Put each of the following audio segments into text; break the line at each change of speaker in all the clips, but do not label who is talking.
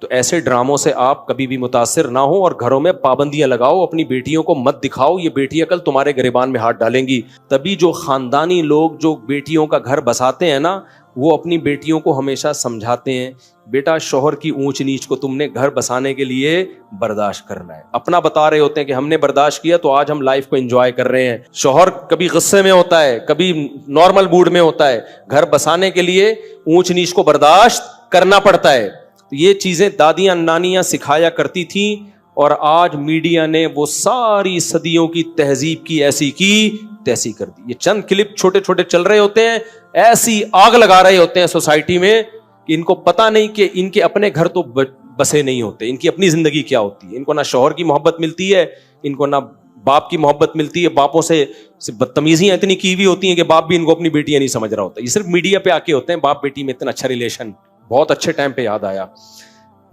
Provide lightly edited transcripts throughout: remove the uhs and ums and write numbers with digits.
تو ایسے ڈراموں سے آپ کبھی بھی متاثر نہ ہو اور گھروں میں پابندیاں لگاؤ, اپنی بیٹیوں کو مت دکھاؤ, یہ بیٹیاں کل تمہارے گریبان میں ہاتھ ڈالیں گی. تبھی جو خاندانی لوگ جو بیٹیوں کا گھر بساتے ہیں نا, وہ اپنی بیٹیوں کو ہمیشہ سمجھاتے ہیں بیٹا شوہر کی اونچ نیچ کو تم نے گھر بسانے کے لیے برداشت کرنا ہے. اپنا بتا رہے ہوتے ہیں کہ ہم نے برداشت کیا تو آج ہم لائف کو انجوائے کر رہے ہیں. شوہر کبھی غصے میں ہوتا ہے, کبھی نارمل موڈ میں ہوتا ہے, گھر بسانے کے لیے اونچ نیچ کو برداشت کرنا پڑتا ہے. تو یہ چیزیں دادیاں نانیاں سکھایا کرتی تھیں, اور آج میڈیا نے وہ ساری صدیوں کی تہذیب کی ایسی کی تیسی کر دی. یہ چند کلپ چھوٹے چھوٹے چل رہے ہوتے ہیں, ایسی آگ لگا رہے ہوتے ہیں سوسائٹی میں کہ ان کو پتا نہیں کہ ان کے اپنے گھر تو بسے نہیں ہوتے, ان کی اپنی زندگی کیا ہوتی ہے. ان کو نہ شوہر کی محبت ملتی ہے, ان کو نہ باپ کی محبت ملتی ہے. باپوں سے بدتمیزیاں اتنی کی ہوئی ہوتی ہیں کہ باپ بھی ان کو اپنی بیٹیاں نہیں سمجھ رہا ہوتا. یہ صرف میڈیا پہ آ کے ہوتے ہیں باپ بیٹی میں اتنا اچھا ریلیشن. بہت اچھے ٹائم پہ یاد آیا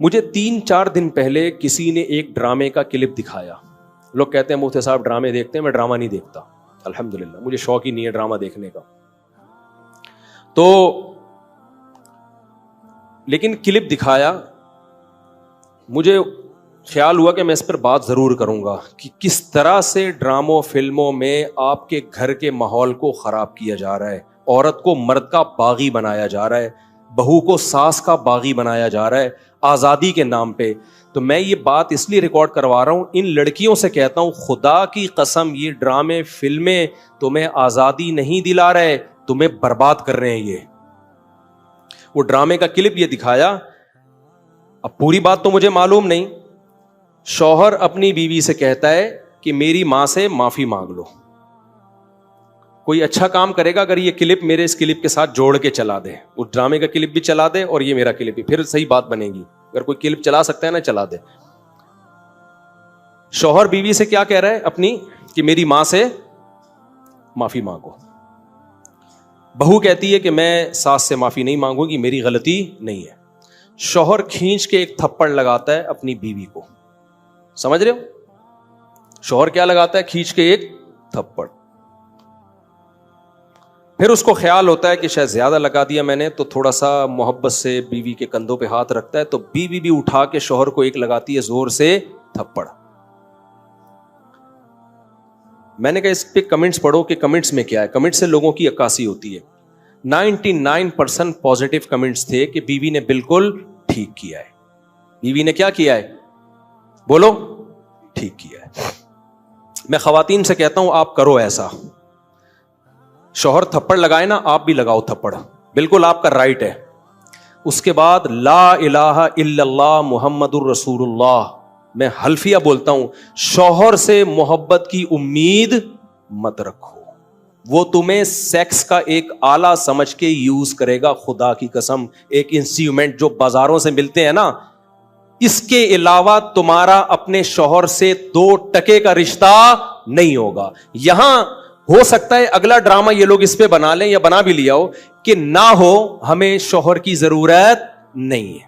مجھے 3-4 دن پہلے کسی نے ایک ڈرامے کا کلپ دکھایا. لوگ کہتے ہیں مفتی صاحب ڈرامے دیکھتے ہیں, میں ڈرامہ نہیں دیکھتا الحمدللہ, مجھے شوق ہی نہیں ہے ڈرامہ دیکھنے کا. تو لیکن کلپ دکھایا, مجھے خیال ہوا کہ میں اس پر بات ضرور کروں گا کہ کس طرح سے ڈراموں فلموں میں آپ کے گھر کے ماحول کو خراب کیا جا رہا ہے, عورت کو مرد کا باغی بنایا جا رہا ہے, بہو کو ساس کا باغی بنایا جا رہا ہے آزادی کے نام پہ. تو میں یہ بات اس لیے ریکارڈ کروا رہا ہوں, ان لڑکیوں سے کہتا ہوں خدا کی قسم یہ ڈرامے فلمیں تمہیں آزادی نہیں دلا رہے, تمہیں برباد کر رہے ہیں. یہ وہ ڈرامے کا کلپ یہ دکھایا, اب پوری بات تو مجھے معلوم نہیں. شوہر اپنی بیوی سے کہتا ہے کہ میری ماں سے معافی مانگ لو. کوئی اچھا کام کرے گا اگر یہ کلپ میرے اس کلپ کے ساتھ جوڑ کے چلا دے, اس ڈرامے کا کلپ بھی چلا دے اور یہ میرا کلپ بھی, پھر صحیح بات بنے گی. اگر کوئی کلپ چلا سکتا ہے نا چلا دے. شوہر بیوی سے کیا کہہ رہا ہے اپنی, کہ میری ماں سے معافی مانگو. بہو کہتی ہے کہ میں ساس سے معافی نہیں مانگوں گی, میری غلطی نہیں ہے. شوہر کھینچ کے ایک تھپڑ لگاتا ہے اپنی بیوی کو. سمجھ رہے ہو, شوہر کیا لگاتا ہے, کھینچ کے ایک تھپڑ. پھر اس کو خیال ہوتا ہے کہ شاید زیادہ لگا دیا میں نے, تو تھوڑا سا محبت سے بیوی کے کندھوں پہ ہاتھ رکھتا ہے, تو بیوی بھی اٹھا کے شوہر کو ایک لگاتی ہے زور سے تھپڑ. میں نے کہا اس پہ کمنٹس پڑھو کہ کمنٹس میں کیا ہے. کمنٹس سے لوگوں کی عکاسی ہوتی ہے. 99% پازیٹیو کمنٹس تھے کہ بیوی نے بالکل ٹھیک کیا ہے. بیوی نے کیا کیا ہے, بولو, ٹھیک کیا ہے. میں خواتین سے کہتا ہوں آپ کرو ایسا, شوہر تھپڑ لگائے نا آپ بھی لگاؤ تھپڑ, بالکل آپ کا رائٹ ہے. اس کے بعد لا الہ الا اللہ محمد الرسول اللہ, میں حلفیہ بولتا ہوں, شوہر سے محبت کی امید مت رکھو, وہ تمہیں سیکس کا ایک آلہ سمجھ کے یوز کرے گا. خدا کی قسم, ایک انسٹرومنٹ جو بازاروں سے ملتے ہیں نا, اس کے علاوہ تمہارا اپنے شوہر سے 2 ٹکے کا رشتہ نہیں ہوگا. یہاں ہو سکتا ہے اگلا ڈرامہ یہ لوگ اس پہ بنا لیں یا بنا بھی لیا ہو کہ نہ ہو, ہمیں شوہر کی ضرورت نہیں ہے.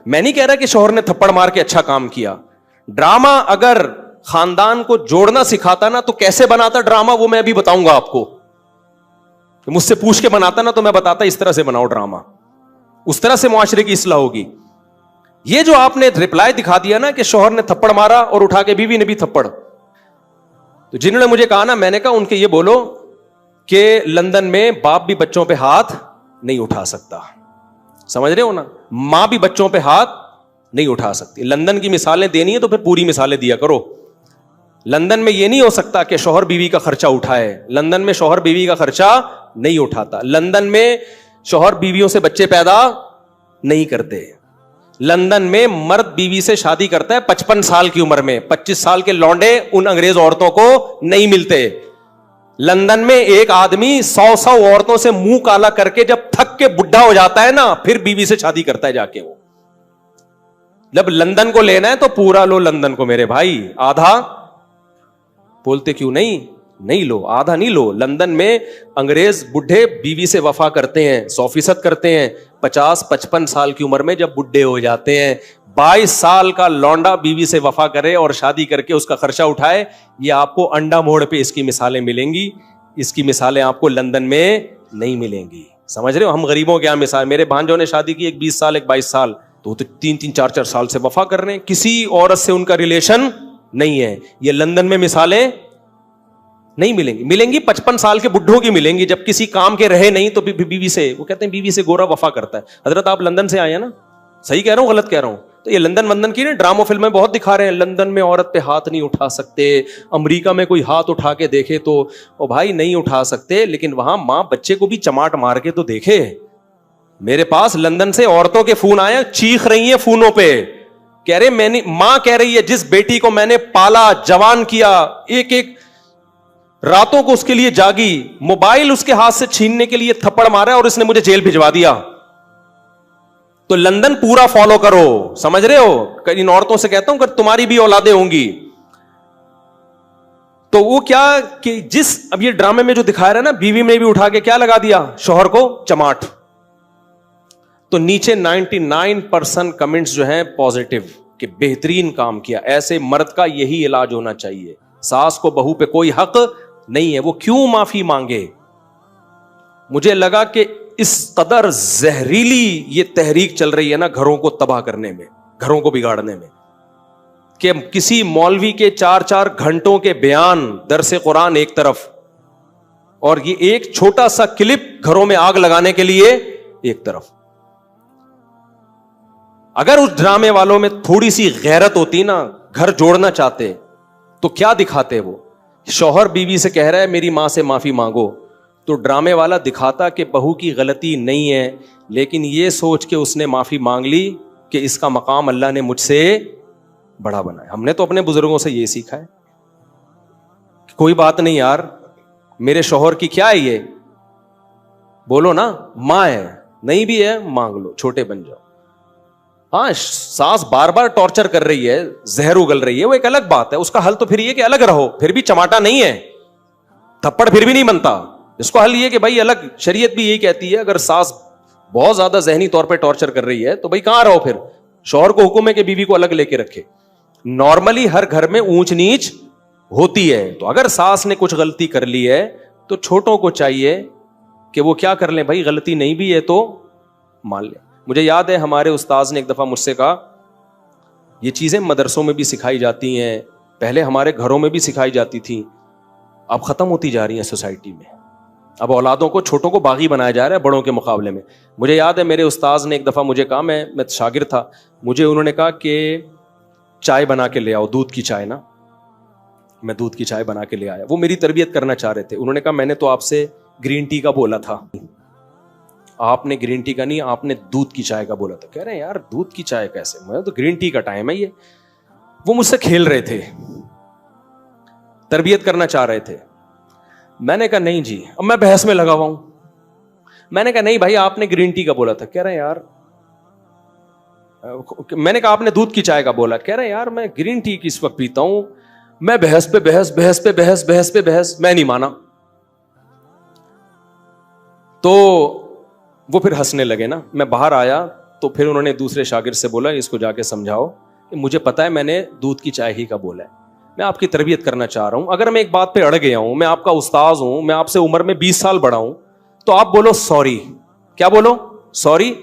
میں نہیں کہہ رہا کہ شوہر نے تھپڑ مار کے اچھا کام کیا. ڈرامہ اگر خاندان کو جوڑنا سکھاتا نا تو کیسے بناتا ڈرامہ, وہ میں ابھی بتاؤں گا آپ کو. مجھ سے پوچھ کے بناتا نا تو میں بتاتا اس طرح سے بناؤ ڈرامہ, اس طرح سے معاشرے کی اصلاح ہوگی. یہ جو آپ نے رپلائی دکھا دیا نا کہ شوہر نے تھپڑ مارا اور اٹھا کے بیوی نے بھی تھپڑ, تو جنہوں نے مجھے کہا نا, میں نے کہا ان کے یہ بولو کہ لندن میں باپ بھی بچوں پہ ہاتھ نہیں اٹھا سکتا. سمجھ رہے ہو نا, ماں بھی بچوں پہ ہاتھ نہیں اٹھا سکتی. لندن کی مثالیں دینی ہے تو پھر پوری مثالیں دیا کرو. لندن میں یہ نہیں ہو سکتا کہ شوہر بیوی کا خرچہ اٹھائے. لندن میں شوہر بیوی کا خرچہ نہیں اٹھاتا. لندن میں شوہر بیویوں سے بچے پیدا نہیں کرتے. لندن میں مرد بیوی سے شادی کرتا ہے 55 سال کی عمر میں. 25 سال کے لونڈے ان انگریز عورتوں کو نہیں ملتے. لندن میں ایک آدمی 100 عورتوں سے منہ کالا کر کے جب تھک کے بڈھا ہو جاتا ہے نا, پھر بیوی سے شادی کرتا ہے جا کے. وہ جب لندن کو لینا ہے تو پورا لو لندن کو میرے بھائی, آدھا بولتے کیوں نہیں لو, آدھا نہیں لو. لندن میں انگریز بڈھے بیوی سے وفا کرتے ہیں, 100% کرتے ہیں. 50-55 سال کی عمر میں جب بڈھے ہو جاتے ہیں, 22 سال کا لونڈا بیوی سے وفا کرے اور شادی کر کے اس کا خرچہ اٹھائے. یہ آپ کو انڈا موڑ پہ اس کی مثالیں ملیں گی, اس کی مثالیں آپ کو لندن میں نہیں ملیں گی. سمجھ رہے ہو ہم غریبوں کیا مثال. میرے بھانجوں نے شادی کی, ایک 20 سال ایک 22 سال, تو 3-3 4-4 سال سے وفا کر رہے ہیں, کسی عورت سے ان کا ریلیشن نہیں ہے. یہ لندن میں مثالیں نہیں ملیں گی, ملیں گی 55 سال کے بڈھوں کی ملیں گی, جب کسی کام کے رہے نہیں تو بیوی سے, وہ کہتے ہیں بیوی سے گورا وفا کرتا ہے. حضرت آپ لندن سے آئے ہیں نا, صحیح کہہ رہا ہوں غلط کہہ رہا ہوں؟ تو یہ لندن کی نا ڈراموں فلمیں بہت دکھا رہے ہیں, لندن میں عورت پہ ہاتھ نہیں اٹھا سکتے, امریکہ میں کوئی ہاتھ اٹھا کے دیکھے تو او بھائی نہیں اٹھا سکتے, لیکن وہاں ماں بچے کو بھی چماٹ مار کے تو دیکھے. میرے پاس لندن سے عورتوں کے فون آئے, چیخ رہی ہیں فونوں پہ, کہہ رہے میں نے, ماں کہہ رہی ہے جس بیٹی کو میں نے پالا جوان کیا, ایک ایک راتوں کو اس کے لیے جاگی, موبائل اس کے ہاتھ سے چھیننے کے لیے تھپڑ مارا اور اس نے مجھے جیل بھجوا دیا. تو لندن پورا فالو کرو, سمجھ رہے ہو؟ ان عورتوں سے کہتا ہوں کہ تمہاری بھی اولادیں ہوں گی. تو وہ کیا کہ جس اب یہ ڈرامے میں جو دکھایا رہا نا, بیوی میں بھی اٹھا کے کیا لگا دیا, شوہر کو چماٹ. تو نیچے 99% کمنٹس جو ہیں پازیٹو کہ بہترین کام کیا, ایسے مرد کا یہی علاج ہونا چاہیے. ساس کو بہو پہ کوئی حق نہیں ہے, وہ کیوں معافی مانگے. مجھے لگا کہ اس قدر زہریلی یہ تحریک چل رہی ہے نا گھروں کو تباہ کرنے میں, گھروں کو بگاڑنے میں, کہ کسی مولوی کے 4-4 گھنٹوں کے بیان, درس قرآن ایک طرف, اور یہ ایک چھوٹا سا کلپ گھروں میں آگ لگانے کے لیے ایک طرف. اگر اس ڈرامے والوں میں تھوڑی سی غیرت ہوتی نا, گھر جوڑنا چاہتے, تو کیا دکھاتے وہ؟ شوہر بیوی سے کہہ رہا ہے میری ماں سے معافی مانگو, تو ڈرامے والا دکھاتا کہ بہو کی غلطی نہیں ہے, لیکن یہ سوچ کے اس نے معافی مانگ لی کہ اس کا مقام اللہ نے مجھ سے بڑا بنایا. ہم نے تو اپنے بزرگوں سے یہ سیکھا ہے, کوئی بات نہیں یار, میرے شوہر کی کیا ہے یہ, بولو نا, ماں ہے, نہیں بھی ہے مانگ لو, چھوٹے بن جاؤ. ہاں ساس بار بار ٹارچر کر رہی ہے, زہر اگل رہی ہے, وہ ایک الگ بات ہے, اس کا حل تو پھر یہ کہ الگ رہو, پھر بھی چماٹا نہیں ہے, تھپڑ پھر بھی نہیں بنتا. اس کو حل یہ کہ بھائی الگ, شریعت بھی یہی کہتی ہے اگر ساس بہت زیادہ ذہنی طور پہ ٹارچر کر رہی ہے تو بھائی کہاں رہو, پھر شوہر کو حکم ہے کہ بیوی کو الگ لے کے رکھے. نارملی ہر گھر میں اونچ نیچ ہوتی ہے, تو اگر ساس نے کچھ غلطی کر لی ہے تو چھوٹوں کو چاہیے کہ وہ کیا کر لیں, بھائی غلطی نہیں بھی ہے تو مان لیں. مجھے یاد ہے ہمارے استاذ نے ایک دفعہ مجھ سے کہا, یہ چیزیں مدرسوں میں بھی سکھائی جاتی ہیں, پہلے ہمارے گھروں میں بھی سکھائی جاتی تھیں, اب ختم ہوتی جا رہی ہیں سوسائٹی میں. اب اولادوں کو, چھوٹوں کو باغی بنایا جا رہا ہے بڑوں کے مقابلے میں. مجھے یاد ہے میرے استاذ نے ایک دفعہ مجھے کہا, میں شاگرد تھا, مجھے انہوں نے کہا کہ چائے بنا کے لے آؤ, دودھ کی چائے نا. میں دودھ کی چائے بنا کے لے آیا, وہ میری تربیت کرنا چاہ رہے تھے. انہوں نے کہا میں نے تو آپ سے گرین ٹی کا بولا تھا, آپ نے گرین ٹی کا نہیں, آپ نے دودھ کی چائے کا بولا تھا. کہہ رہے ہیں یار دودھ کی چائے کیسے, میں تو گرین ٹی کا ٹائم ہے یہ. وہ مجھ سے کھیل رہے تھے, تربیت کرنا چاہ رہے تھے. میں نے کہا نہیں جی, اب میں بحث میں لگا ہوا ہوں. میں نے کہا نہیں بھائی آپ نے گرین ٹی کا بولا تھا. کہہ رہے ہیں یار, میں نے کہا آپ نے دودھ کی چائے کا بولا. کہہ رہے ہیں یار میں گرین ٹی کس وقت پیتا ہوں, میں بحث پہ بحث, بحث پہ بحث, بحث پہ بحث, میں نہیں مانا. تو وہ پھر ہنسنے لگے نا. میں باہر آیا تو پھر انہوں نے دوسرے شاگرد سے بولا اس کو جا کے سمجھاؤ کہ مجھے پتا ہے میں نے دودھ کی چائے ہی کا بولا ہے, میں آپ کی تربیت کرنا چاہ رہا ہوں. اگر میں ایک بات پہ اڑ گیا ہوں, میں آپ کا استاذ ہوں, میں آپ سے عمر میں 20 سال بڑا ہوں, تو آپ بولو سوری. کیا بولو؟ سوری.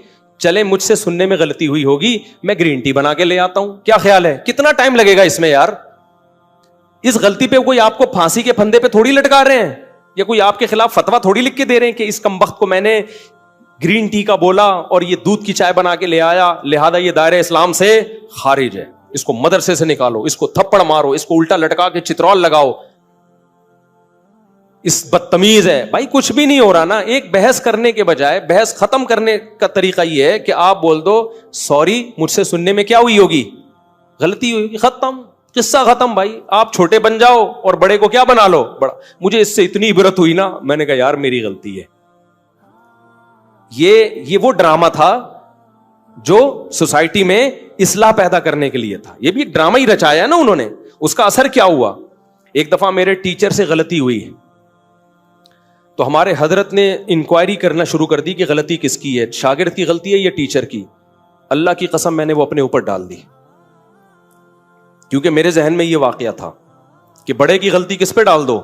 چلے مجھ سے سننے میں غلطی ہوئی ہوگی, میں گرین ٹی بنا کے لے آتا ہوں. کیا خیال ہے, کتنا ٹائم لگے گا اس میں یار؟ اس غلطی پہ کوئی آپ کو پھانسی کے پھندے پہ تھوڑی لٹکا رہے ہیں, یا کوئی آپ کے خلاف فتوا تھوڑی لکھ کے دے رہے ہیں کہ اس کمبخت کو میں نے گرین ٹی کا بولا اور یہ دودھ کی چائے بنا کے لے آیا, لہذا یہ دائرہ اسلام سے خارج ہے, اس کو مدرسے سے نکالو, اس کو تھپڑ مارو, اس کو الٹا لٹکا کے چترول لگاؤ, اس بدتمیز ہے. بھائی کچھ بھی نہیں ہو رہا نا. ایک بحث کرنے کے بجائے بحث ختم کرنے کا طریقہ یہ ہے کہ آپ بول دو سوری, مجھ سے سننے میں کیا ہوئی ہوگی, غلطی ہوئی ہوگی, ختم, قصہ ختم. بھائی آپ چھوٹے بن جاؤ اور بڑے کو کیا بنا لو بڑا. مجھے اس سے اتنی عبرت ہوئی نا, میں نے کہا یار میری غلطی ہے. یہ وہ ڈرامہ تھا جو سوسائٹی میں اصلاح پیدا کرنے کے لیے تھا. یہ بھی ایک ڈرامہ ہی رچایا نا انہوں نے. اس کا اثر کیا ہوا, ایک دفعہ میرے ٹیچر سے غلطی ہوئی تو ہمارے حضرت نے انکوائری کرنا شروع کر دی کہ غلطی کس کی ہے, شاگرد کی غلطی ہے یا ٹیچر کی. اللہ کی قسم میں نے وہ اپنے اوپر ڈال دی, کیونکہ میرے ذہن میں یہ واقعہ تھا کہ بڑے کی غلطی کس پہ ڈال دو.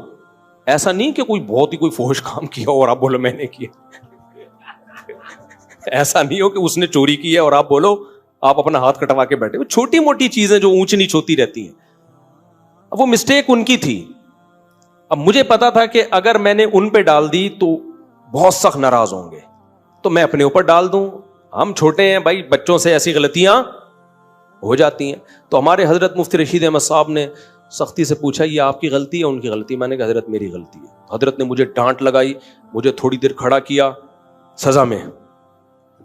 ایسا نہیں کہ کوئی بہت ہی کوئی فحش کام کیا اور آپ بولو میں نے کیا. ایسا نہیں ہو کہ اس نے چوری کی ہے اور آپ بولو آپ اپنا ہاتھ کٹوا کے بیٹھے. وہ چھوٹی موٹی چیزیں جو اونچ نیچ ہوتی رہتی ہیں, اب وہ مسٹیک ان کی تھی. اب مجھے پتا تھا کہ اگر میں نے ان پہ ڈال دی تو بہت سخت ناراض ہوں گے, تو میں اپنے اوپر ڈال دوں. ہم چھوٹے ہیں بھائی, بچوں سے ایسی غلطیاں ہو جاتی ہیں. تو ہمارے حضرت مفتی رشید احمد صاحب نے سختی سے پوچھا یہ آپ کی غلطی ہے ان کی غلطی؟ میں نے کہا حضرت میری غلطی ہے. حضرت نے مجھے ڈانٹ لگائی, مجھے تھوڑی دیر کھڑا کیا سزا میں,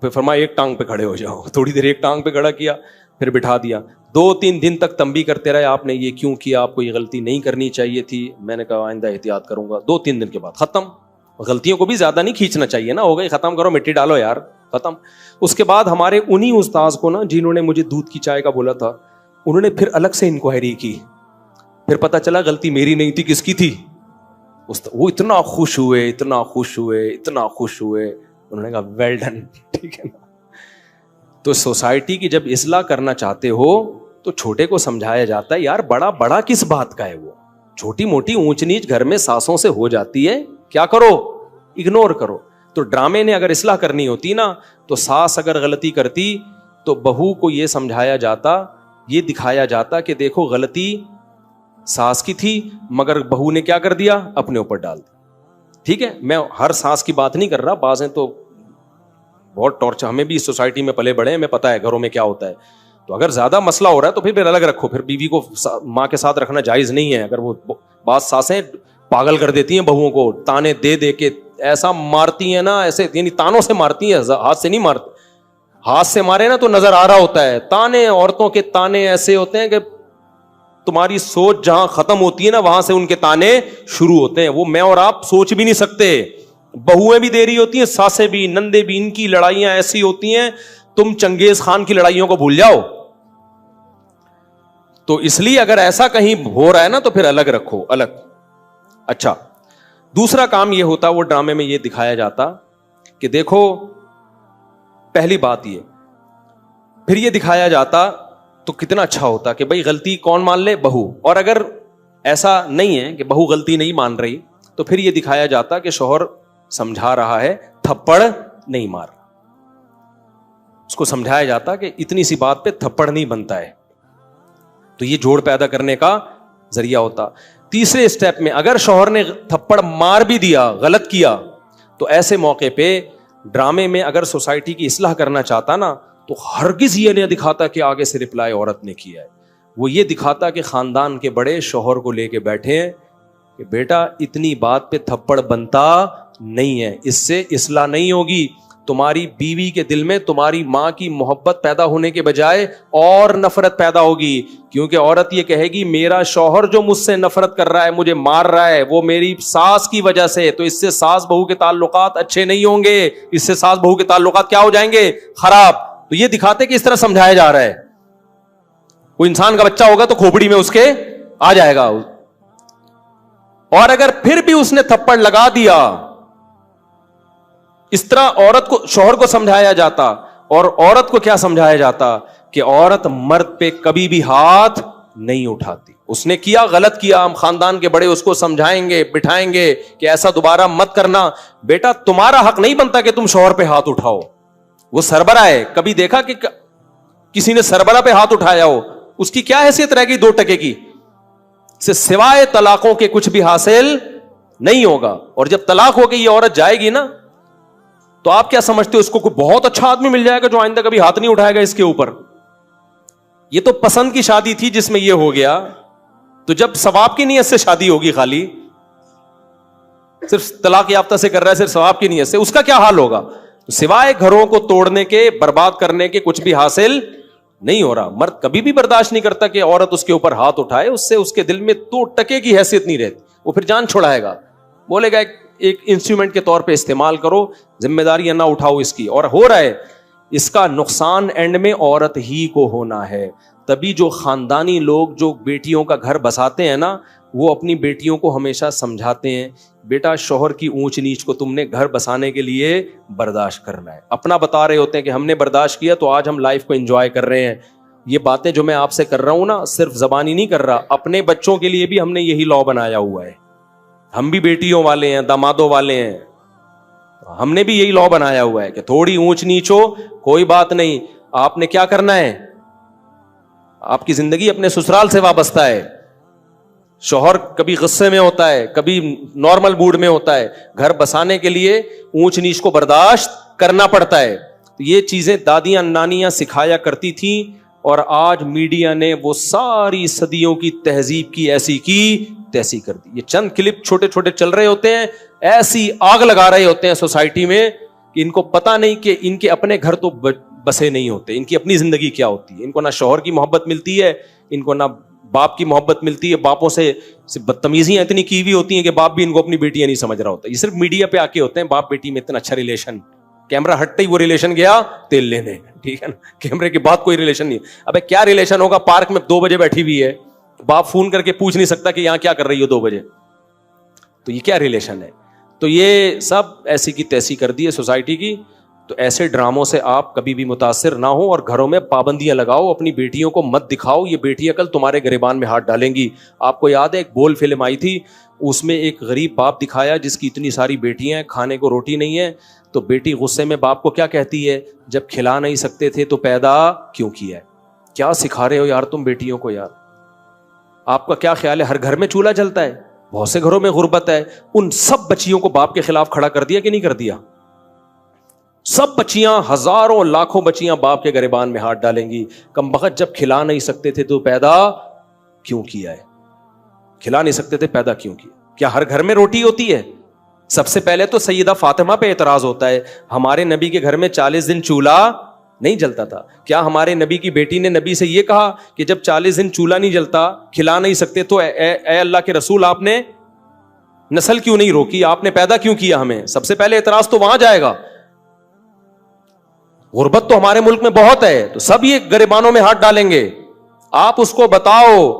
پھر فرمایا ایک ٹانگ پہ کھڑے ہو جاؤ. تھوڑی دیر ایک ٹانگ پہ کھڑا کیا, پھر بٹھا دیا. 2-3 دن تک تنبیہ کرتے رہے, آپ نے یہ کیوں کیا, آپ کو یہ غلطی نہیں کرنی چاہیے تھی. میں نے کہا آئندہ احتیاط کروں گا. 2-3 دن کے بعد ختم. غلطیوں کو بھی زیادہ نہیں کھینچنا چاہیے نا, ہو گئی ختم کرو, مٹی ڈالو یار, ختم. اس کے بعد ہمارے انہی استاذ کو نا جنہوں نے مجھے دودھ کی چائے کا بولا تھا, انہوں نے پھر الگ سے انکوائری کی. پھر پتا چلا غلطی میری نہیں تھی, کس کی تھی. وہ اتنا خوش ہوئے, اتنا خوش ہوئے, اتنا خوش ہوئے. انہوں نے کہا ویل ڈن, ٹھیک ہے نا. تو سوسائٹی کی جب اصلاح کرنا چاہتے ہو تو چھوٹے کو سمجھایا جاتا ہے یار بڑا بڑا کس بات کا ہے, وہ چھوٹی موٹی اونچ نیچ گھر میں ساسوں سے ہو جاتی ہے, کیا کرو, اگنور کرو. تو ڈرامے نے اگر اصلاح کرنی ہوتی نا, تو ساس اگر غلطی کرتی تو بہو کو یہ سمجھایا جاتا, یہ دکھایا جاتا کہ دیکھو غلطی ساس کی تھی مگر بہو نے کیا کر دیا, اپنے اوپر ڈال دی. ٹھیک ہے, میں ہر ساس کی بات نہیں کر رہا, بعض ہیں تو بہت ٹارچر, ہمیں بھی اس سوسائٹی میں پلے بڑے ہیں, ہمیں پتا ہے گھروں میں کیا ہوتا ہے. تو اگر زیادہ مسئلہ ہو رہا ہے تو پھر الگ رکھو, پھر بیوی کو ماں کے ساتھ رکھنا جائز نہیں ہے. اگر وہ بعض ساسیں پاگل کر دیتی ہیں بہوؤں کو, تانے دے دے کے ایسا مارتی ہیں نا, ایسے یعنی تانوں سے مارتی ہیں, ہاتھ سے نہیں مارتی. ہاتھ سے مارے نا تو نظر آ رہا ہوتا ہے. تانے, عورتوں کے تانے ایسے ہوتے ہیں کہ تمہاری سوچ جہاں ختم ہوتی ہے نا وہاں سے ان کے تانے شروع ہوتے ہیں. وہ میں اور آپ سوچ بھی نہیں سکتے. بہویں بھی دے رہی ہوتی ہیں, ساسیں بھی, نندے بھی, ان کی لڑائیاں ایسی ہوتی ہیں تم چنگیز خان کی لڑائیوں کو بھول جاؤ. تو اس لیے اگر ایسا کہیں ہو رہا ہے نا تو پھر الگ رکھو, الگ. اچھا, دوسرا کام یہ ہوتا, وہ ڈرامے میں یہ دکھایا جاتا کہ دیکھو پہلی بات یہ, پھر یہ دکھایا جاتا تو کتنا اچھا ہوتا کہ بھائی غلطی کون مان لے, بہو. اور اگر ایسا نہیں ہے کہ بہو غلطی نہیں مان رہی تو پھر یہ دکھایا جاتا کہ شوہر سمجھا رہا ہے, تھپڑ نہیں مار. اس کو سمجھایا جاتا کہ اتنی سی بات پہ تھپڑ نہیں بنتا ہے. تو یہ جوڑ پیدا کرنے کا ذریعہ ہوتا. تیسرے اسٹیپ میں اگر شوہر نے تھپڑ مار بھی دیا, غلط کیا, تو ایسے موقع پہ ڈرامے میں اگر سوسائٹی کی اصلاح کرنا چاہتا نا تو ہرگز یہ نہیں دکھاتا کہ آگے سے رپلائی عورت نے کیا ہے. وہ یہ دکھاتا کہ خاندان کے بڑے شوہر کو لے کے بیٹھے ہیں کہ بیٹا اتنی بات پہ تھپڑ بنتا نہیں ہے, اس سے اصلاح نہیں ہوگی. تمہاری بیوی کے دل میں تمہاری ماں کی محبت پیدا ہونے کے بجائے اور نفرت پیدا ہوگی, کیونکہ عورت یہ کہے گی میرا شوہر جو مجھ سے نفرت کر رہا ہے, مجھے مار رہا ہے, وہ میری ساس کی وجہ سے. تو اس سے ساس بہو کے تعلقات اچھے نہیں ہوں گے, اس سے ساس بہو کے تعلقات کیا ہو جائیں گے, خراب. تو یہ دکھاتے کہ اس طرح سمجھایا جا رہا ہے. کوئی انسان کا بچہ ہوگا تو کھوپڑی میں اس کے آ جائے گا. اور اگر پھر بھی اس نے تھپڑ لگا دیا, اس طرح عورت کو, شوہر کو سمجھایا جاتا. اور عورت کو کیا سمجھایا جاتا کہ عورت مرد پہ کبھی بھی ہاتھ نہیں اٹھاتی. اس نے کیا, غلط کیا, ہم خاندان کے بڑے اس کو سمجھائیں گے, بٹھائیں گے کہ ایسا دوبارہ مت کرنا. بیٹا تمہارا حق نہیں بنتا کہ تم شوہر پہ ہاتھ اٹھاؤ. وہ سربراہ ہے, کبھی دیکھا کہ کسی نے سربراہ پہ ہاتھ اٹھایا ہو؟ اس کی کیا حیثیت رہ گئی 2 ٹکے کی؟ سے سوائے طلاقوں کے کچھ بھی حاصل نہیں ہوگا. اور جب طلاق ہو گئی یہ عورت جائے گی نا, تو آپ کیا سمجھتے ہو اس کو کوئی بہت اچھا آدمی مل جائے گا جو آئندہ کبھی ہاتھ نہیں اٹھائے گا اس کے اوپر؟ یہ تو پسند کی شادی تھی جس میں یہ ہو گیا. تو جب ثواب کی نیت سے شادی ہوگی, خالی صرف طلاق یافتہ سے کر رہا ہے, صرف ثواب کی نیت سے, اس کا کیا حال ہوگا؟ سوائے گھروں کو توڑنے کے, برباد کرنے کے کچھ بھی حاصل نہیں ہو رہا. مرد کبھی بھی برداشت نہیں کرتا کہ عورت اس کے اوپر ہاتھ اٹھائے, اس سے اس کے دل میں 2 ٹکے کی حیثیت نہیں رہتی. وہ پھر جان چھڑائے گا, بولے گا ایک انسٹرومنٹ کے طور پہ استعمال کرو, ذمہ داریاں نہ اٹھاؤ اس کی. اور ہو رہا ہے, اس کا نقصان اینڈ میں عورت ہی کو ہونا ہے. تبھی جو خاندانی لوگ جو بیٹیوں کا گھر بساتے ہیں نا, وہ اپنی بیٹیوں کو ہمیشہ سمجھاتے ہیں بیٹا شوہر کی اونچ نیچ کو تم نے گھر بسانے کے لیے برداشت کرنا ہے. اپنا بتا رہے ہوتے ہیں کہ ہم نے برداشت کیا تو آج ہم لائف کو انجوائے کر رہے ہیں. یہ باتیں جو میں آپ سے کر رہا ہوں نا, صرف زبانی نہیں کر رہا, اپنے بچوں کے لیے بھی ہم نے یہی لا بنایا ہوا ہے. ہم بھی بیٹیوں والے ہیں, دامادوں والے ہیں, ہم نے بھی یہی لا بنایا ہوا ہے کہ تھوڑی اونچ نیچ ہو کوئی بات نہیں, آپ نے کیا کرنا ہے, آپ کی زندگی اپنے سسرال سے وابستہ ہے. شوہر کبھی غصے میں ہوتا ہے, کبھی نارمل موڈ میں ہوتا ہے, گھر بسانے کے لیے اونچ نیچ کو برداشت کرنا پڑتا ہے. یہ چیزیں دادیاں نانیاں سکھایا کرتی تھیں, اور آج میڈیا نے وہ ساری صدیوں کی تہذیب کی ایسی کی تیسی کر دی. یہ چند کلپ چھوٹے چھوٹے چل رہے ہوتے ہیں, ایسی آگ لگا رہے ہوتے ہیں سوسائٹی میں کہ ان کو پتا نہیں کہ ان کے اپنے گھر تو بسے نہیں ہوتے, ان کی اپنی زندگی کیا ہوتی ہے. ان کو نہ شوہر کی محبت ملتی ہے, ان کو نہ باپ کی محبت ملتی ہے, باپوں سے بدتمیزیاں اتنی کی ہوئی ہوتی ہیں کہ باپ بھی ان کو اپنی بیٹیاں نہیں سمجھ رہا ہوتا. یہ صرف میڈیا پہ آ کے ہوتے ہیں, باپ بیٹی میں اتنا اچھا ریلیشن, کیمرہ ہٹتے ہی وہ ریلیشن گیا تیل لینے, ٹھیک ہے نا, کیمرے کے بعد کوئی ریلیشن نہیں. ابے کیا ریلیشن ہوگا, پارک میں 2 بجے بیٹھی ہوئی ہے, باپ فون کر کے پوچھ نہیں سکتا کہ یہاں کیا کر رہی ہو 2 بجے, تو یہ کیا ریلیشن ہے. تو یہ سب ایسی کی تیسی کر دی ہے سوسائٹی کی. تو ایسے ڈراموں سے آپ کبھی بھی متاثر نہ ہو, اور گھروں میں پابندیاں لگاؤ, اپنی بیٹیوں کو مت دکھاؤ, یہ بیٹیاں کل تمہارے گریبان میں ہاتھ ڈالیں گی. آپ کو یاد ہے ایک بول فلم آئی تھی, اس میں ایک غریب باپ دکھایا جس کی اتنی ساری بیٹیاں ہیں, کھانے کو روٹی نہیں ہے, تو بیٹی غصے میں باپ کو کیا کہتی ہے, جب کھلا نہیں سکتے تھے تو پیدا کیوں کیا ہے. کیا سکھا رہے ہو یار تم بیٹیوں کو یار. آپ کا کیا خیال ہے ہر گھر میں چولہا جلتا ہے, بہت سے گھروں میں غربت ہے, ان سب بچیوں کو باپ کے خلاف کھڑا کر دیا کہ نہیں کر دیا. سب بچیاں, ہزاروں لاکھوں بچیاں باپ کے گریبان میں ہاتھ ڈالیں گی, کم بخت جب کھلا نہیں سکتے تھے تو پیدا کیوں کیا ہے. کھلا نہیں سکتے تھے پیدا کیوں کیا. کیا ہر گھر میں روٹی ہوتی ہے. سب سے پہلے تو سیدہ فاطمہ پہ اعتراض ہوتا ہے, ہمارے نبی کے گھر میں 40 دن چولہا نہیں جلتا تھا. کیا ہمارے نبی کی بیٹی نے نبی سے یہ کہا کہ جب 40 دن چولہا نہیں جلتا, کھلا نہیں سکتے, تو اے اللہ کے رسول آپ نے نسل کیوں نہیں روکی, آپ نے پیدا کیوں کیا ہمیں. سب سے پہلے اعتراض تو وہاں جائے گا. غربت تو ہمارے ملک میں بہت ہے, تو سب یہ گریبانوں میں ہاتھ ڈالیں گے. آپ اس کو بتاؤ,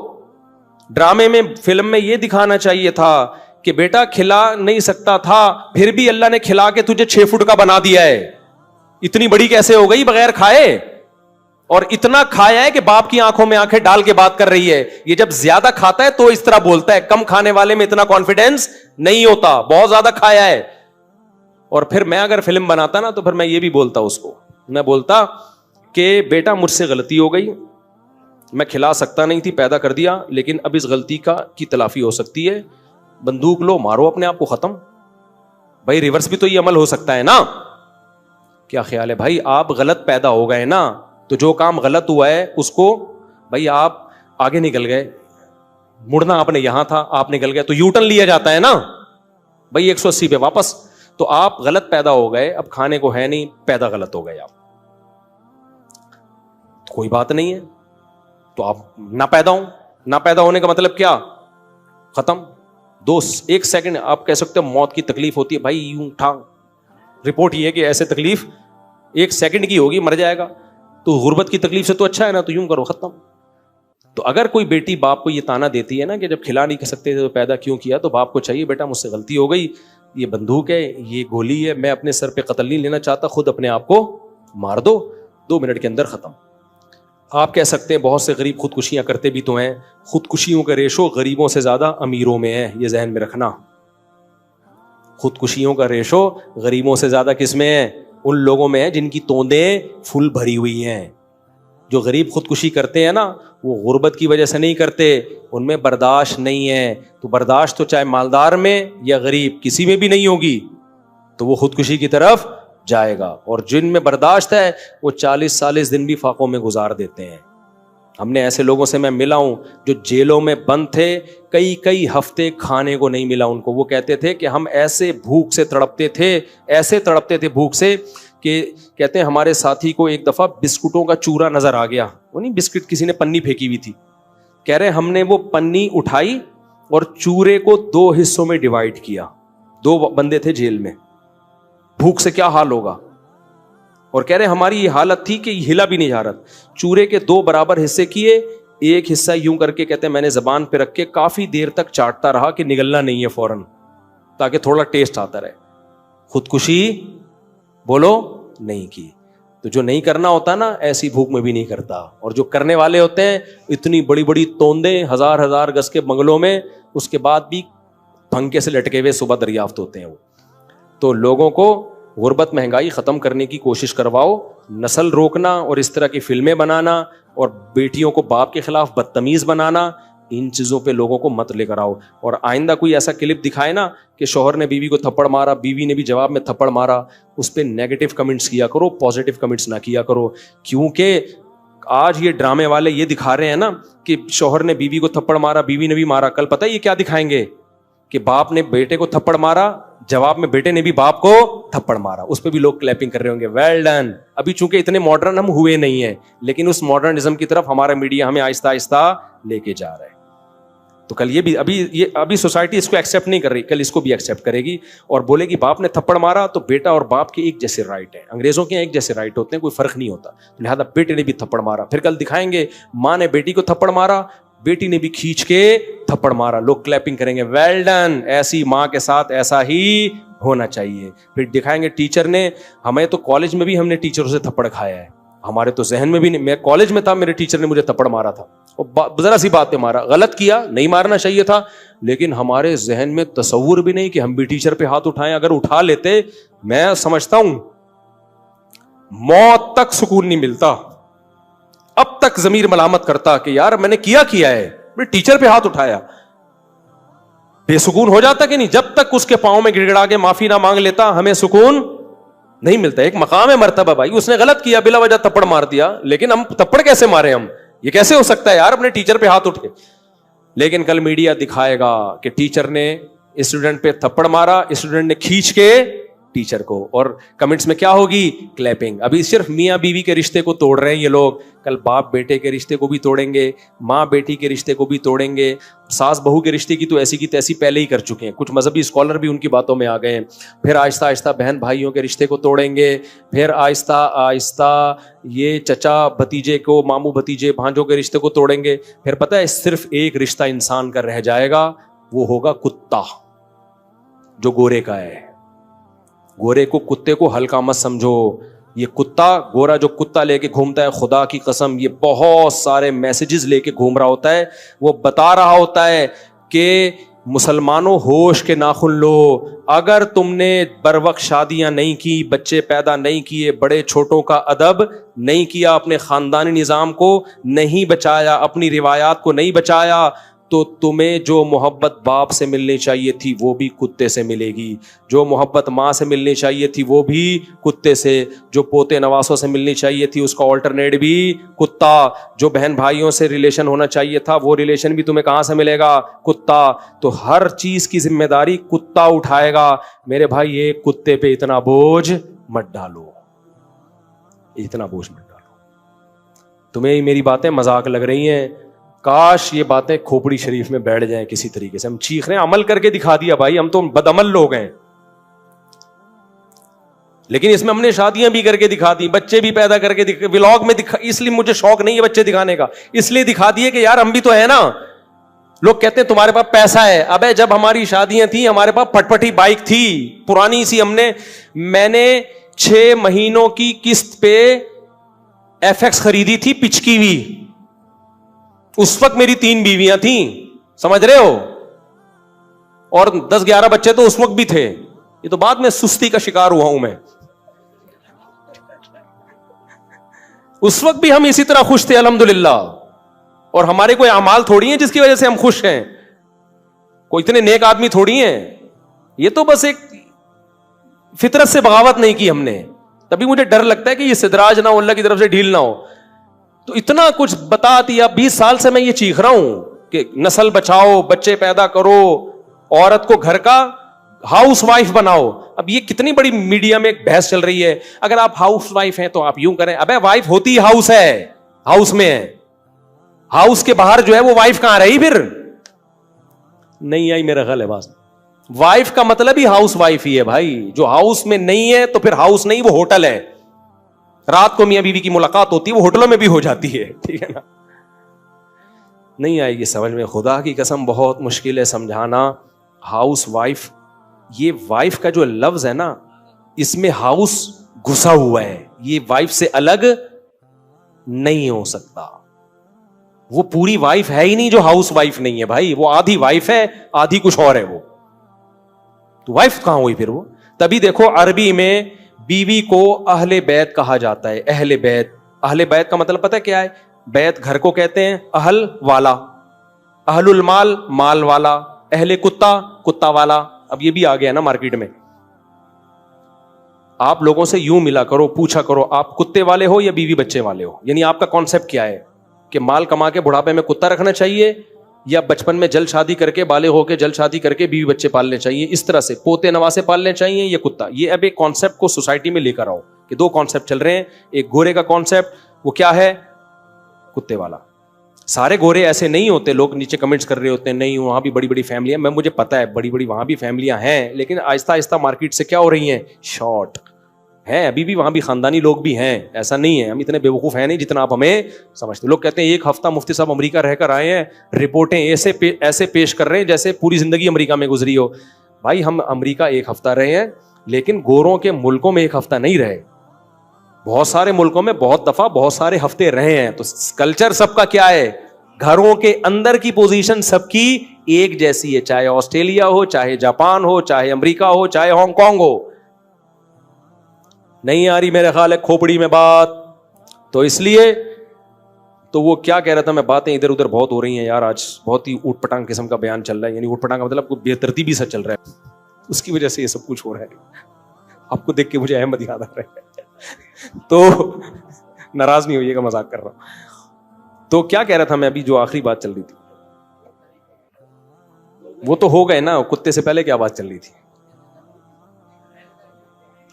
ڈرامے میں فلم میں یہ دکھانا چاہیے تھا کہ بیٹا کھلا نہیں سکتا تھا, پھر بھی اللہ نے کھلا کے تجھے 6 فٹ کا بنا دیا ہے. اتنی بڑی کیسے ہو گئی بغیر کھائے, اور اتنا کھایا ہے کہ باپ کی آنکھوں میں آنکھیں ڈال کے بات کر رہی ہے. یہ جب زیادہ کھاتا ہے تو اس طرح بولتا ہے, کم کھانے والے میں اتنا کانفیڈینس نہیں ہوتا, بہت زیادہ کھایا ہے. اور پھر میں اگر فلم بناتا نا تو پھر میں یہ بھی بولتا اس کو, میں بولتا کہ بیٹا مجھ سے غلطی ہو گئی, میں کھلا سکتا نہیں تھی, پیدا کر دیا, لیکن اب اس غلطی کی تلافی ہو سکتی ہے. بندوق لو, مارو اپنے آپ کو ختم. بھائی ریورس بھی تو یہ عمل ہو سکتا ہے نا. کیا خیال ہے بھائی, آپ غلط پیدا ہو گئے نا, تو جو کام غلط ہوا ہے اس کو بھائی آپ آگے نکل گئے, مڑنا آپ نے یہاں تھا, آپ نکل گئے, تو یو ٹرن لیا جاتا ہے نا بھائی 180 پہ واپس. تو آپ غلط پیدا ہو گئے, اب کھانے کو ہے نہیں, پیدا غلط ہو گئے آپ, کوئی بات نہیں ہے. تو آپ نہ پیدا ہوں, نہ پیدا ہونے کا مطلب کیا, ختم. 1 سیکنڈ آپ کہہ سکتے ہو موت کی تکلیف ہوتی ہے, بھائی یوں اٹھا, رپورٹ یہ ہے کہ ایسے تکلیف 1 سیکنڈ کی ہوگی, مر جائے گا. تو غربت کی تکلیف سے تو اچھا ہے نا, تو یوں کرو, ختم. تو اگر کوئی بیٹی باپ کو یہ تانا دیتی ہے نا کہ جب کھلا نہیں کر سکتے تو پیدا کیوں کیا, تو باپ کو چاہیے بیٹا مجھ سے غلطی ہو گئی, یہ بندوق ہے, یہ گولی ہے, میں اپنے سر پہ قتل نہیں لینا چاہتا, خود اپنے آپ کو مار دو, 2 منٹ کے اندر ختم. آپ کہہ سکتے ہیں بہت سے غریب خودکشیاں کرتے بھی تو ہیں, خودکشیوں کا ریشو غریبوں سے زیادہ امیروں میں ہے, یہ ذہن میں رکھنا. خودکشیوں کا ریشو غریبوں سے زیادہ کس میں ہے, ان لوگوں میں ہے جن کی توندیں پھول بھری ہوئی ہیں. جو غریب خودکشی کرتے ہیں نا, وہ غربت کی وجہ سے نہیں کرتے, ان میں برداشت نہیں ہے. تو برداشت تو چاہے مالدار میں یا غریب کسی میں بھی نہیں ہوگی, تو وہ خودکشی کی طرف جائے گا. اور جن میں برداشت ہے وہ 40 دن بھی فاقوں میں گزار دیتے ہیں. ہم نے ایسے لوگوں سے میں ملا ہوں جو جیلوں میں بند تھے, کئی ہفتے کھانے کو نہیں ملا ان کو. وہ کہتے تھے کہ ہم ایسے بھوک سے تڑپتے تھے بھوک سے, کہ کہتے ہیں ہمارے ساتھی کو ایک دفعہ بسکٹوں کا چورا نظر آ گیا. وہ نہیں بسکٹ کسی نے پنی پھینکی ہوئی تھی, کہہ رہے ہم نے وہ پنی اٹھائی اور چورے کو 2 حصوں میں ڈیوائڈ کیا. 2 بندے تھے جیل میں, بھوک سے کیا حال ہوگا. اور کہہ رہے ہماری یہ حالت تھی کہ ہلا بھی نہیں جا رہا. چورے کے 2 برابر حصے کیے, ایک حصہ یوں کر کے کہتے ہیں میں نے زبان پہ رکھ کے کافی دیر تک چاٹتا رہا کہ نگلنا نہیں ہے فوراً, تاکہ تھوڑا ٹیسٹ آتا رہے. خودکشی بولو نہیں کی. تو جو نہیں کرنا ہوتا نا, ایسی بھوک میں بھی نہیں کرتا. اور جو کرنے والے ہوتے ہیں اتنی بڑی بڑی توندیں 1000 گز کے بنگلوں میں, اس کے بعد بھی پھنکے سے لٹکے ہوئے صبح دریافت ہوتے ہیں وہ. تو لوگوں کو غربت مہنگائی ختم کرنے کی کوشش کرواؤ, نسل روکنا اور اس طرح کی فلمیں بنانا اور بیٹیوں کو باپ کے خلاف بدتمیز بنانا, ان چیزوں پہ لوگوں کو مت لے کر آؤ. اور آئندہ کوئی ایسا کلپ دکھائے نا کہ شوہر نے بیوی کو تھپڑ مارا, بیوی نے بھی جواب میں تھپڑ مارا, اس پہ نیگیٹو کمنٹس کیا کرو, پازیٹو کمنٹس نہ کیا کرو. کیونکہ آج یہ ڈرامے والے یہ دکھا رہے ہیں نا کہ شوہر نے بیوی کو تھپڑ مارا, بیوی نے بھی مارا. کل پتہ ہے یہ کیا دکھائیں گے کہ باپ نے بیٹے کو تھپڑ مارا, جواب میں بیٹے نے بھی باپ کو تھپڑ مارا. اس پہ بھی لوگ کلیپنگ کر رہے ہوں گے, ویل ڈن. ابھی چونکہ اتنے ماڈرن ہم ہوئے نہیں ہیں, لیکن اس ماڈرنزم کی طرف ہمارا میڈیا ہمیں آہستہ آہستہ لے کے جا رہا ہے. تو کل یہ بھی ابھی سوسائٹی اس کو ایکسیپٹ نہیں کر رہی, کل اس کو بھی ایکسیپٹ کرے گی اور بولے گی باپ نے تھپڑ مارا تو بیٹا اور باپ کے ایک جیسے رائٹ ہیں, انگریزوں کے ایک جیسے رائٹ ہوتے ہیں, کوئی فرق نہیں ہوتا, لہذا بیٹے نے بھی تھپڑ مارا. پھر کل دکھائیں گے ماں نے بیٹی کو تھپڑ مارا, بیٹی نے بھی کھینچ کے تھپڑ مارا, لوگ کلیپنگ کریں گے, ویل ڈن, ایسی ماں کے ساتھ ایسا ہی ہونا چاہیے. پھر دکھائیں گے ٹیچر نے, ہمیں تو کالج میں بھی ہم نے ٹیچروں سے تھپڑ کھایا ہے, ہمارے تو ذہن میں بھی نہیں, میں کالج میں تھا میرے ٹیچر نے مجھے تھپڑ مارا تھا, ذرا سی بات پہ مارا, غلط کیا, نہیں مارنا چاہیے تھا, لیکن ہمارے ذہن میں تصور بھی نہیں کہ ہم بھی ٹیچر پہ ہاتھ اٹھائیں. اگر اٹھا لیتے, میں سمجھتا ہوں موت تک سکون نہیں ملتا. اب تک ضمیر ملامت کرتا کہ یار میں نے کیا ہے, میں ٹیچر پہ ہاتھ اٹھایا. بے سکون ہو جاتا کہ نہیں؟ جب تک اس کے پاؤں میں گڑ گڑا کے معافی نہ مانگ لیتا ہمیں سکون نہیں ملتا. ایک مقام ہے مرتبہ بھائی, اس نے غلط کیا, بلا وجہ تھپڑ مار دیا, لیکن ہم تھپڑ کیسے مارے, ہم یہ کیسے ہو سکتا ہے یار, اپنے ٹیچر پہ ہاتھ اٹھے. لیکن کل میڈیا دکھائے گا کہ ٹیچر نے اسٹوڈنٹ پہ تھپڑ مارا, اسٹوڈنٹ نے کھینچ کے ٹیچر کو, اور کمنٹس میں کیا ہوگی, کلیپنگ. ابھی صرف میاں بیوی کے رشتے کو توڑ رہے ہیں یہ لوگ, کل باپ بیٹے کے رشتے کو بھی توڑیں گے, ماں بیٹی کے رشتے کو بھی توڑیں گے, ساس بہو کے رشتے کی تو ایسی کی تیسی پہلے ہی کر چکے ہیں, کچھ مذہبی اسکالر بھی ان کی باتوں میں آ گئے ہیں. پھر آہستہ آہستہ بہن بھائیوں کے رشتے کو توڑیں گے, پھر آہستہ آہستہ یہ چچا بھتیجے کو, ماموں بھتیجے بھانجوں کے رشتے کو توڑیں گے. پھر پتہ ہے صرف ایک رشتہ انسان کا رہ جائے گا, وہ ہوگا کتا, جو گورے کا ہے. گورے کو, کتے کو ہلکا مت سمجھو. یہ کتا, گورا جو کتا لے کے گھومتا ہے, خدا کی قسم یہ بہت سارے میسیجز لے کے گھوم رہا ہوتا ہے. وہ بتا رہا ہوتا ہے کہ مسلمانوں ہوش کے ناخن لو, اگر تم نے بروقت شادیاں نہیں کی, بچے پیدا نہیں کیے, بڑے چھوٹوں کا ادب نہیں کیا, اپنے خاندانی نظام کو نہیں بچایا, اپنی روایات کو نہیں بچایا, تو تمہیں جو محبت باپ سے ملنی چاہیے تھی وہ بھی کتے سے ملے گی, جو محبت ماں سے ملنی چاہیے تھی وہ بھی کتے سے, جو پوتے نواسوں سے ملنی چاہیے تھی اس کا آلٹرنیٹ بھی کتا, جو بہن بھائیوں سے ریلیشن ہونا چاہیے تھا وہ ریلیشن بھی تمہیں کہاں سے ملے گا, کتا. تو ہر چیز کی ذمہ داری کتا اٹھائے گا. میرے بھائی ایک کتے پہ اتنا بوجھ مت ڈالو, اتنا بوجھ مت ڈالو. تمہیں میری باتیں مذاق لگ رہی ہیں, کاش یہ باتیں کھوپڑی شریف میں بیٹھ جائیں کسی طریقے سے. ہم چیخ رہے ہیں, عمل کر کے دکھا دیا بھائی, ہم تو بدعمل لوگ ہیں, لیکن اس میں ہم نے شادیاں بھی کر کے دکھا دی, بچے بھی پیدا کر کے ولاگ میں دکھا. اس لیے مجھے شوق نہیں ہے بچے دکھانے کا, اس لیے دکھا دیے کہ یار ہم بھی تو ہیں نا. لوگ کہتے ہیں تمہارے پاس پیسہ ہے, ابے جب ہماری شادیاں تھیں ہمارے پاس پٹ پٹی بائک تھی پرانی سی, میں نے 6 مہینوں کی قسط پہ FX خریدی تھی پچکی ہوئی. اس وقت میری 3 بیویاں تھیں, سمجھ رہے ہو, اور 10-11 بچے تو اس وقت بھی تھے. یہ تو بعد میں سستی کا شکار ہوا ہوں میں. اس وقت بھی ہم اسی طرح خوش تھے الحمدللہ, اور ہمارے کوئی اعمال تھوڑی ہیں جس کی وجہ سے ہم خوش ہیں, کوئی اتنے نیک آدمی تھوڑی ہیں. یہ تو بس ایک فطرت سے بغاوت نہیں کی ہم نے, تبھی مجھے ڈر لگتا ہے کہ یہ استدراج نہ ہو, اللہ کی طرف سے ڈھیل نہ ہو. تو اتنا کچھ بتا دیا, 20 سال سے میں یہ چیخ رہا ہوں کہ نسل بچاؤ, بچے پیدا کرو, عورت کو گھر کا ہاؤس وائف بناؤ. اب یہ کتنی بڑی میڈیا میں ایک بحث چل رہی ہے, اگر آپ ہاؤس وائف ہیں تو آپ یوں کریں. ابے وائف ہوتی ہاؤس ہے, ہاؤس میں ہے, ہاؤس کے باہر جو ہے وہ وائف کہاں رہی, پھر نہیں آئی میرا خیال ہے بات. وائف کا مطلب ہی ہاؤس وائف ہی ہے بھائی, جو ہاؤس میں نہیں ہے تو پھر ہاؤس نہیں, وہ ہوٹل ہے. رات کو میاں بیوی کی ملاقات ہوتی ہے, وہ ہوٹلوں میں بھی ہو جاتی ہے, ٹھیک ہے نا. نہیں آئے گی سمجھ میں, خدا کی قسم بہت مشکل ہے سمجھانا. ہاؤس وائف, یہ وائف کا جو لفظ ہے نا, اس میں ہاؤس گھسا ہوا ہے, یہ وائف سے الگ نہیں ہو سکتا. وہ پوری وائف ہے ہی نہیں جو ہاؤس وائف نہیں ہے بھائی, وہ آدھی وائف ہے آدھی کچھ اور ہے. وہ تو وائف کہاں ہوئی پھر وہ؟ تبھی دیکھو عربی میں بیوی کو اہل بیت کہا جاتا ہے. اہل بیت, اہل بیت کا مطلب پتہ کیا ہے؟ بیت گھر کو کہتے ہیں, اہل والا, اہل المال مال والا, اہل کتا کتا والا. اب یہ بھی آ گیا نا مارکیٹ میں. آپ لوگوں سے یوں ملا کرو, پوچھا کرو آپ کتے والے ہو یا بیوی بچے والے ہو, یعنی آپ کا کانسیپٹ کیا ہے کہ مال کما کے بڑھاپے میں کتا رکھنا چاہیے یا بچپن میں جلد شادی کر کے بالغ ہو کے جلد شادی کر کے بیوی بچے پالنے چاہیے, اس طرح سے پوتے نواسے پالنے چاہیے یا کتا. یہ اب ایک کانسیپٹ کو سوسائٹی میں لے کر آؤ کہ دو کانسیپٹ چل رہے ہیں. ایک گورے کا کانسیپٹ, وہ کیا ہے؟ کتے والا. سارے گورے ایسے نہیں ہوتے, لوگ نیچے کمنٹس کر رہے ہوتے ہیں نہیں وہاں بھی بڑی بڑی فیملیاں, میں مجھے پتا ہے بڑی بڑی وہاں بھی فیملیاں ہیں, لیکن آہستہ آہستہ مارکیٹ سے کیا ہو رہی ہیں؟ شارٹ ہیں. ابھی بھی وہاں بھی خاندانی لوگ بھی ہیں, ایسا نہیں ہے, ہم اتنے بیوقوف ہیں نہیں جتنا آپ ہمیں سمجھتے. لوگ کہتے ہیں ایک ہفتہ مفتی صاحب امریکہ رہ کر آئے ہیں, رپورٹیں ایسے پیش کر رہے ہیں جیسے پوری زندگی امریکہ میں گزری ہو. بھائی ہم امریکہ ایک ہفتہ رہے ہیں, لیکن گوروں کے ملکوں میں ایک ہفتہ نہیں رہے, بہت سارے ملکوں میں بہت دفعہ بہت سارے ہفتے رہے ہیں. تو کلچر سب کا کیا ہے؟ گھروں کے اندر کی پوزیشن سب کی ایک جیسی ہے, چاہے آسٹریلیا ہو, چاہے جاپان ہو, چاہے امریکہ ہو, چاہے ہانگ کانگ ہو. نہیں آ رہی میرے خیال ہے کھوپڑی میں بات. تو اس لیے تو وہ کیا کہہ رہا تھا میں, باتیں ادھر ادھر بہت ہو رہی ہیں یار, آج بہت ہی اوٹ پٹانگ قسم کا بیان چل رہا ہے, یعنی اوٹ پٹانگ کا مطلب کوئی بے ترتیبی سا چل رہا ہے, اس کی وجہ سے یہ سب کچھ ہو رہا ہے. آپ کو دیکھ کے مجھے احمد یاد آ رہا ہے, تو ناراض نہیں ہوئیے گا, مذاق کر رہا ہوں. تو کیا کہہ رہا تھا میں ابھی, جو آخری بات چل رہی تھی وہ تو ہو گئے نا, کتے سے پہلے کیا بات چل رہی تھی؟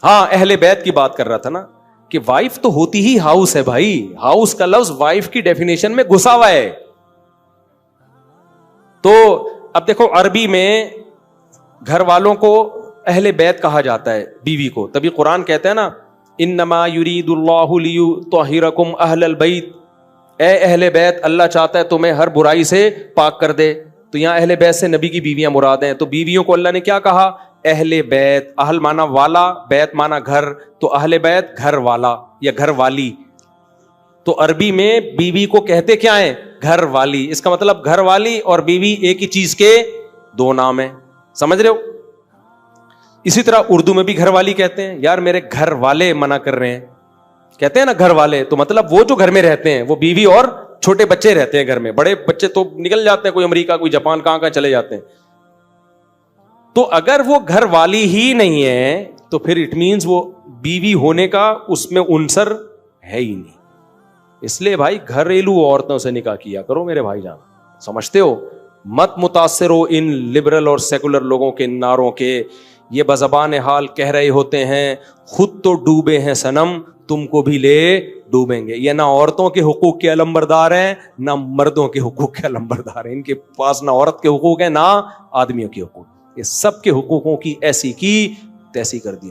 ہاں اہل بیت کی بات کر رہا تھا نا, کہ وائف تو ہوتی ہی ہاؤس ہے بھائی. ہاؤس کا لفظ وائف کی ڈیفینیشن میں گھسا ہوا ہے. تو اب دیکھو عربی میں گھر والوں کو اہل بیت کہا جاتا ہے, بیوی کو. تبھی قرآن کہتا ہے نا انما یرید اللہ لیطہرکم اہل البیت, اے اہل بیت اللہ چاہتا ہے تمہیں ہر برائی سے پاک کر دے. تو یہاں اہل بیت سے نبی کی بیویاں مراد ہیں. تو بیویوں کو اللہ نے کیا کہا؟ اہل بیت. اہل مانا والا, بیت مانا گھر, تو اہل بیت گھر والا یا گھر والی. تو عربی میں بیوی کو کہتے کیا ہیں؟ گھر والی. اس کا مطلب گھر والی اور بیوی ایک ہی چیز کے دو نام ہیں, سمجھ رہے ہو؟ اسی طرح اردو میں بھی گھر والی کہتے ہیں. یار میرے گھر والے منع کر رہے ہیں, کہتے ہیں نا گھر والے, تو مطلب وہ جو گھر میں رہتے ہیں, وہ بیوی اور چھوٹے بچے رہتے ہیں گھر میں. بڑے بچے تو نکل جاتے ہیں, کوئی امریکہ کوئی جاپان کہاں کہاں چلے جاتے ہیں. تو اگر وہ گھر والی ہی نہیں ہے تو پھر اٹ مینز وہ بیوی ہونے کا اس میں عنصر ہے ہی نہیں. اس لیے بھائی گھریلو عورتوں سے نکاح کیا کرو میرے بھائی جان, سمجھتے ہو؟ مت متاثر ہو ان لبرل اور سیکولر لوگوں کے نعروں کے. یہ بزبان حال کہہ رہے ہوتے ہیں خود تو ڈوبے ہیں صنم, تم کو بھی لے ڈوبیں گے. یہ نہ عورتوں کے حقوق کے علمبردار ہیں نہ مردوں کے حقوق کے علمبردار ہیں. ان کے پاس نہ عورت کے حقوق ہیں نہ آدمیوں کے حقوق. یہ سب کے حقوقوں کی ایسی کی تیسی کر دی.